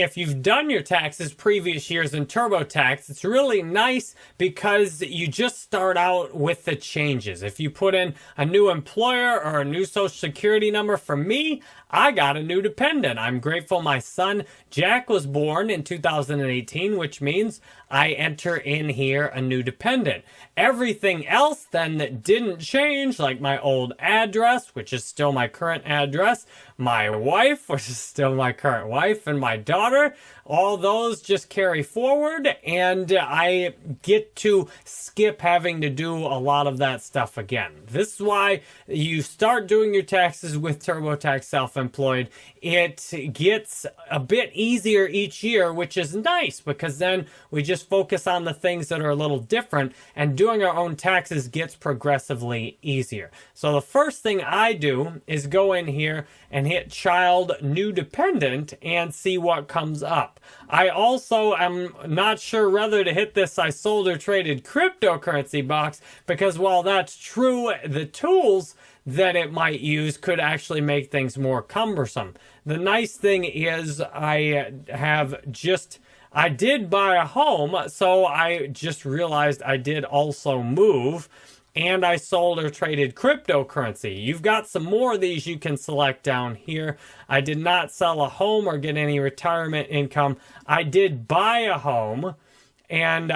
if you've done your taxes previous years in TurboTax, it's really nice because you just start out with the changes. If you put in a new employer or a new social security number, for me, I got a new dependent. I'm grateful my son Jack was born in 2018, which means I enter in here a new dependent. Everything else then that didn't change, like my old address, which is still my current address, my wife, which is still my current wife, and my daughter, all those just carry forward, and I get to skip having to do a lot of that stuff again. This is why you start doing your taxes with TurboTax Self-Employed. It gets a bit easier each year, which is nice because then we just focus on the things that are a little different, and doing our own taxes gets progressively easier. So the first thing I do is go in here and hit Child New Dependent and see what comes up. I also am not sure whether to hit this I sold or traded cryptocurrency box because while that's true, the tools that it might use could actually make things more cumbersome. The nice thing is I did buy a home, so I just realized I did also move, and I sold or traded cryptocurrency. You've got some more of these you can select down here. I did not sell a home or get any retirement income. I did buy a home, and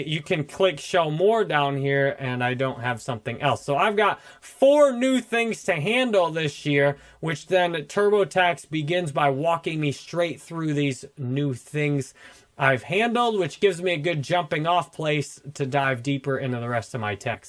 you can click show more down here, and I don't have something else. So I've got 4 new things to handle this year, which then TurboTax begins by walking me straight through these new things I've handled, which gives me a good jumping off place to dive deeper into the rest of my tax.